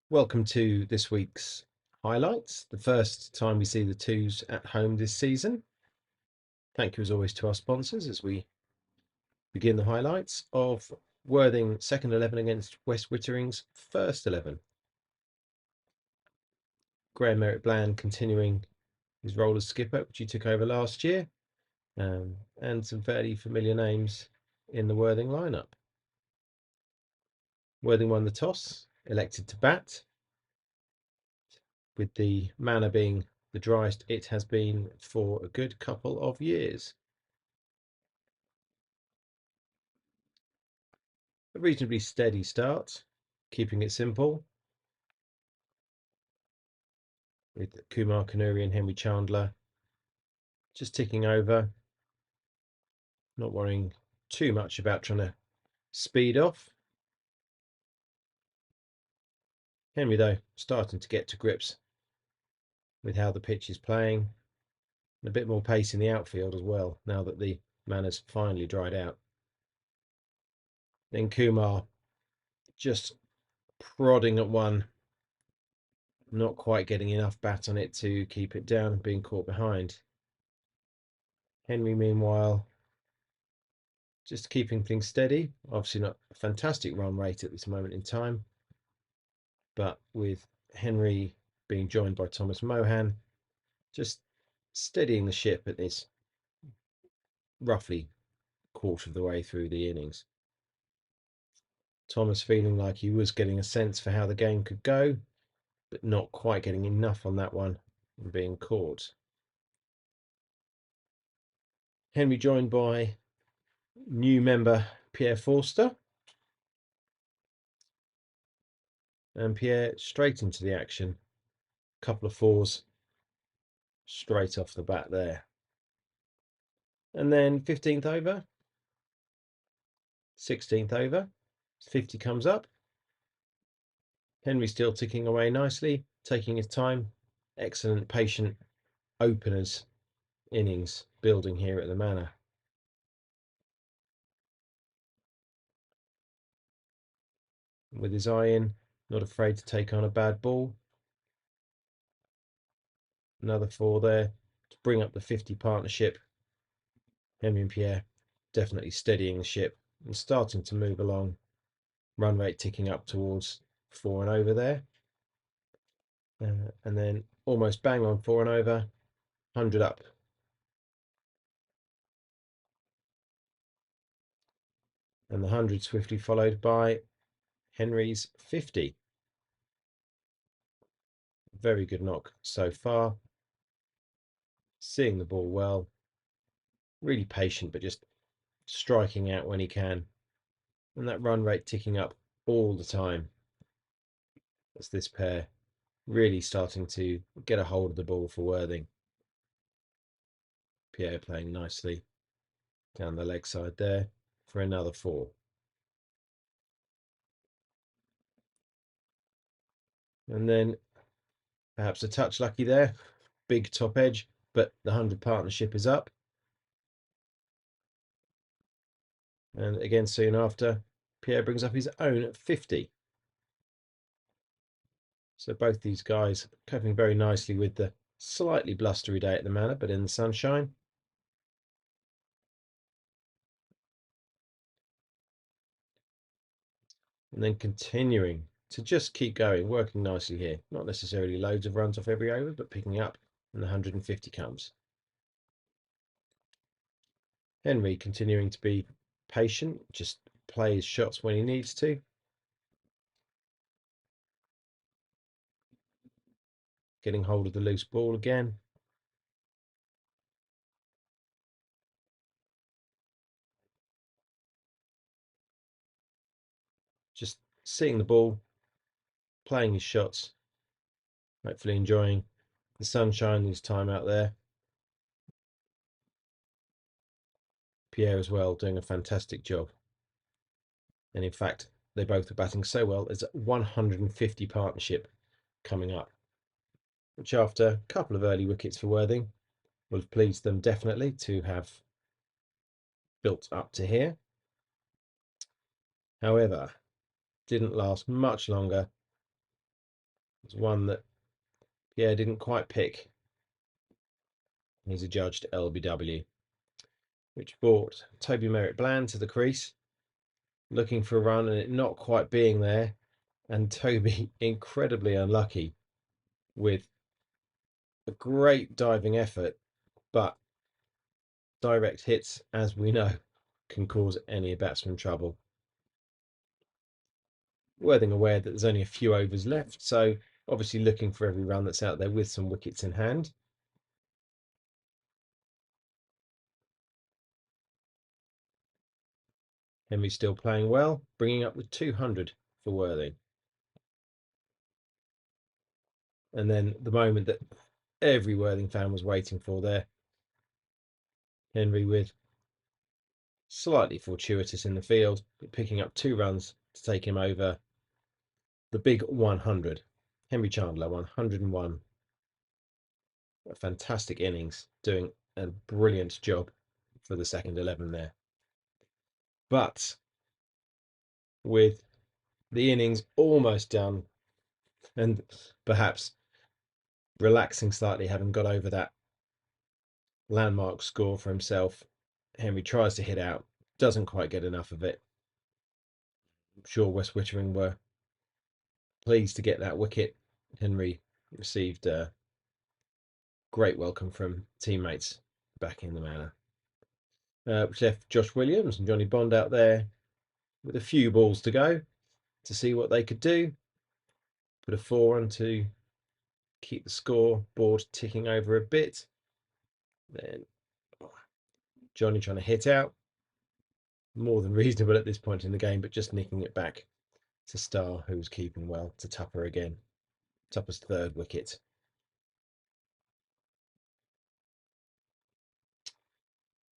Welcome to this week's highlights, the first time we see the twos at home this season. Thank you as always to our sponsors as we begin the highlights of Worthing second 11 against West Wittering's first 11. Graham Merritt Bland continuing his role as skipper, which he took over last year, and some fairly familiar names in the Worthing lineup. Worthing won the toss, elected to bat, with the Manor being the driest it has been for a good couple of years. A reasonably steady start, keeping it simple, with Kumar Kanuri and Henry Chandler just ticking over, not worrying too much about trying to speed off. Henry, though, starting to get to grips with how the pitch is playing, and a bit more pace in the outfield as well, now that the Manor's finally dried out. Then Kumar just prodding at one, not quite getting enough bat on it to keep it down and being caught behind. Henry, meanwhile, just keeping things steady. Obviously not a fantastic run rate at this moment in time, but with Henry being joined by Thomas Mohan, just steadying the ship at this roughly quarter of the way through the innings. Thomas feeling like he was getting a sense for how the game could go, but not quite getting enough on that one and being caught. Henry joined by new member Pierre Forster, and Pierre straight into the action. Couple of fours straight off the bat there. And then 15th over, 16th over, 50 comes up. Henry still ticking away nicely, taking his time. Excellent, patient openers innings building here at the Manor. With his eye in, not afraid to take on a bad ball. Another four there to bring up the 50 partnership. Henry and Pierre definitely steadying the ship and starting to move along. Run rate ticking up towards 4 and over there. And then almost bang on 4 and over, 100 up. And the 100 swiftly followed by Henry's 50. Very good knock so far. Seeing the ball well. Really patient, but just striking out when he can. And that run rate ticking up all the time. As this pair really starting to get a hold of the ball for Worthing. Pierre playing nicely down the leg side there for another 4. And then perhaps a touch lucky there. Big top edge, but the 100 partnership is up. And again, soon after, Pierre brings up his own at 50. So both these guys coping very nicely with the slightly blustery day at the Manor, but in the sunshine. And then continuing to just keep going, working nicely here. Not necessarily loads of runs off every over, but picking up, and the 150 comes. Henry continuing to be patient, just play his shots when he needs to. Getting hold of the loose ball again. Just seeing the ball, playing his shots, hopefully enjoying the sunshine his time out there. Pierre as well doing a fantastic job. And in fact, they both are batting so well as a 150 partnership coming up, which after a couple of early wickets for Worthing will have pleased them definitely to have built up to here. However, didn't last much longer It's one that Pierre didn't quite pick. He's adjudged LBW, which brought Toby Merritt-Bland to the crease, looking for a run and it not quite being there, and Toby incredibly unlucky with a great diving effort, but direct hits, as we know, can cause any batsman trouble. Worthing aware that there's only a few overs left, so obviously looking for every run that's out there with some wickets in hand. Henry still playing well, bringing up the 200 for Worthing. And then the moment that every Worthing fan was waiting for there, Henry with slightly fortuitous in the field, but picking up 2 runs to take him over the big 100. Henry Chandler, 101. A fantastic innings, doing a brilliant job for the second 11 there. But with the innings almost done and perhaps relaxing slightly, having got over that landmark score for himself, Henry tries to hit out, doesn't quite get enough of it. I'm sure West Wittering were pleased to get that wicket. Henry received a great welcome from teammates back in the Manor. Which left Josh Williams and Johnny Bond out there with a few balls to go to see what they could do. Put a 4 on to keep the scoreboard ticking over a bit. Then Johnny trying to hit out. More than reasonable at this point in the game, but just nicking it back to Starr, who was keeping well, to Tupper again. Tupper's 3rd wicket.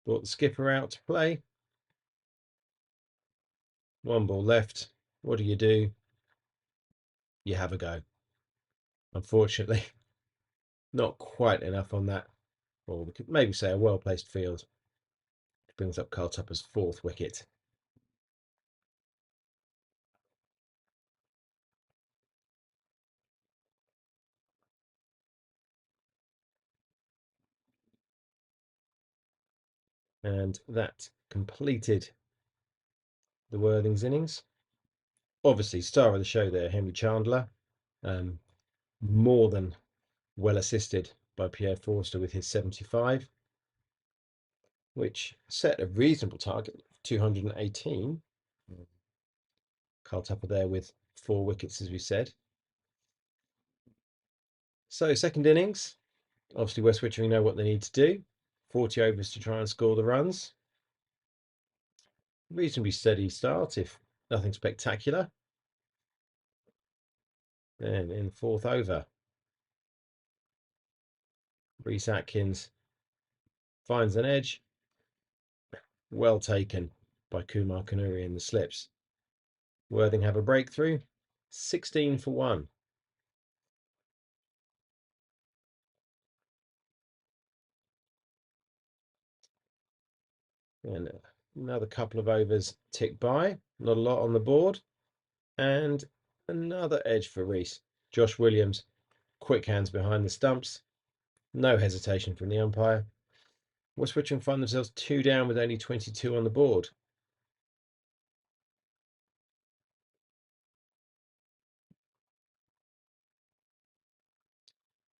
Brought the skipper out to play. 1 ball left. What do? You have a go. Unfortunately, not quite enough on that. Or we could maybe say a well-placed field. It brings up Carl Tupper's 4th wicket. And that completed the Worthing's innings. Obviously, star of the show there, Henry Chandler. More than well assisted by Pierre Forster with his 75, which set a reasonable target of 218. Carl Tupper there with 4 wickets, as we said. So, second innings, obviously West Wittering know what they need to do. 40 overs to try and score the runs. Reasonably steady start, if nothing spectacular. Then in the 4th over, Rhys Atkins finds an edge. Well taken by Kumar Kanuri in the slips. Worthing have a breakthrough. 16 for 1. And another couple of overs tick by. Not a lot on the board. And another edge for Rhys. Josh Williams, quick hands behind the stumps. No hesitation from the umpire. West Wittering find themselves 2 down with only 22 on the board.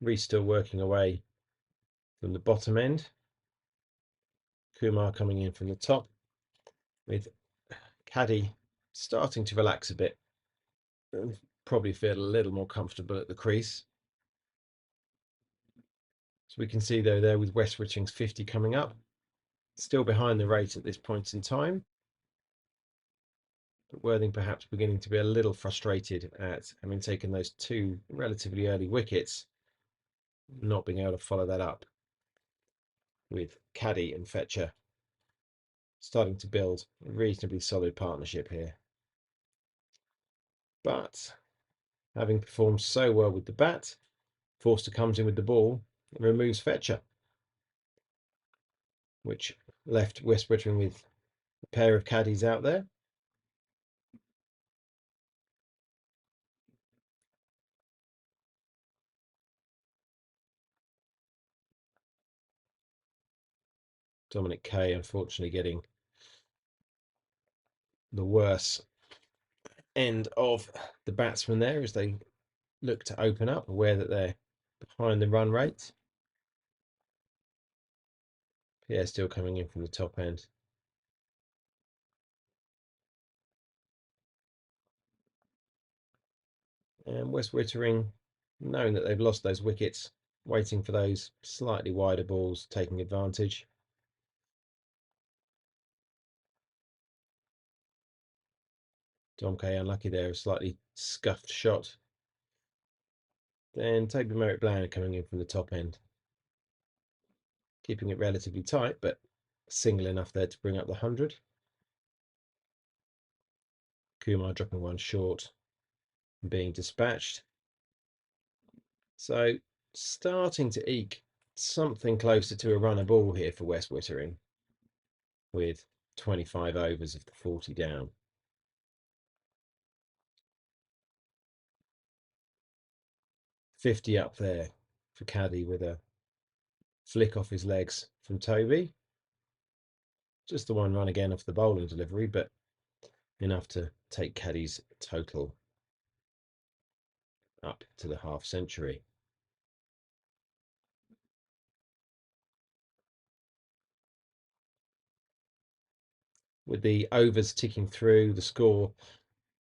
Rhys still working away from the bottom end. Kumar coming in from the top, with Caddy starting to relax a bit. Probably feel a little more comfortable at the crease. So we can see though there with West Wittering's 50 coming up, still behind the rate at this point in time. But Worthing perhaps beginning to be a little frustrated at having taken those 2 relatively early wickets, not being able to follow that up with Caddy and Fetcher starting to build a reasonably solid partnership here. But having performed so well with the bat, Forster comes in with the ball and removes Fetcher, which left West Wittering with a pair of caddies out there. Dominic Kay unfortunately getting the worse end of the batsmen there as they look to open up, aware that they're behind the run rate. Pierre still coming in from the top end. And West Wittering, knowing that they've lost those wickets, waiting for those slightly wider balls, taking advantage. Dom K unlucky there, a slightly scuffed shot. Then Toby Merritt Bland coming in from the top end. Keeping it relatively tight, but single enough there to bring up the 100. Kumar dropping one short and being dispatched. So starting to eke something closer to a runner ball here for West Wittering with 25 overs of the 40 down. $50 up there for Caddy with a flick off his legs from Toby. Just the one run again off the bowling delivery, but enough to take Caddy's total up to the half century. With the overs ticking through, the score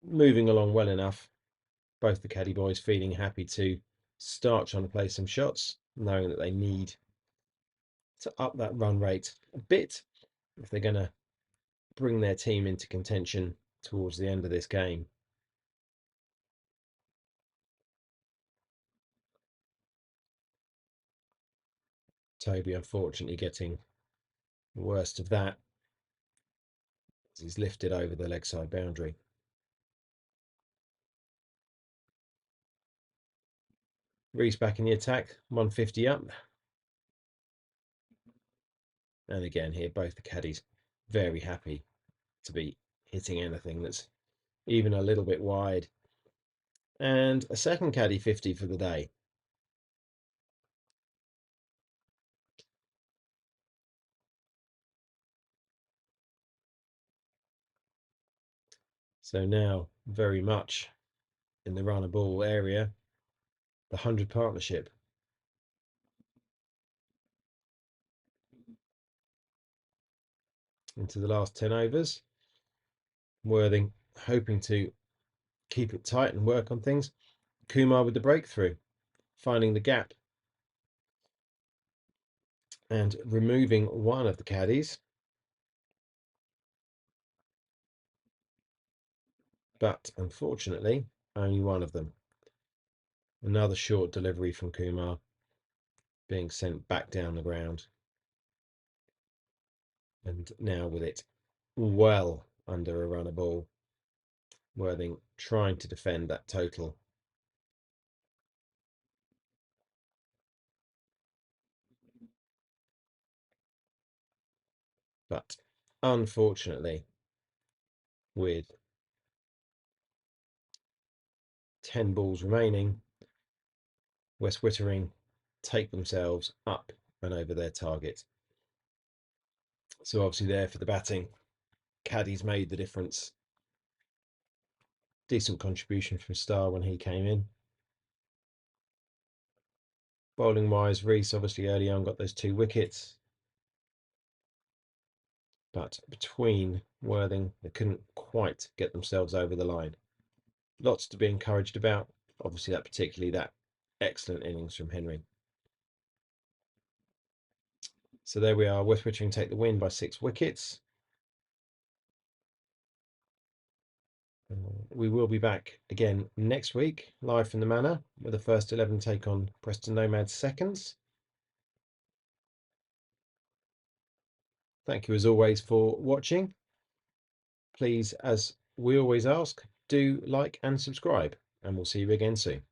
moving along well enough, both the Caddy boys feeling happy to start trying to play some shots, knowing that they need to up that run rate a bit if they're going to bring their team into contention towards the end of this game. Toby unfortunately getting the worst of that as he's lifted over the leg side boundary. Reese back in the attack, 150 up. And again here, both the caddies very happy to be hitting anything that's even a little bit wide. And a second caddy 50 for the day. So now very much in the runner ball area, the 100 partnership. Into the last 10 overs. Worthing hoping to keep it tight and work on things. Kumar with the breakthrough, finding the gap and removing one of the caddies. But unfortunately, only one of them. Another short delivery from Kumar being sent back down the ground. And now with it well under a runner ball, Worthing trying to defend that total. But unfortunately, with 10 balls remaining, West Wittering take themselves up and over their target. So obviously there for the batting, caddies made the difference. Decent contribution from Starr when he came in. Bowling wise, Reese obviously early on got those 2 wickets. But between Worthing, they couldn't quite get themselves over the line. Lots to be encouraged about. Obviously that excellent innings from Henry. So there we are. West Wittering take the win by 6 wickets. We will be back again next week, live from the Manor, with the first 11 take on Preston Nomads seconds. Thank you as always for watching. Please, as we always ask, do like and subscribe, and we'll see you again soon.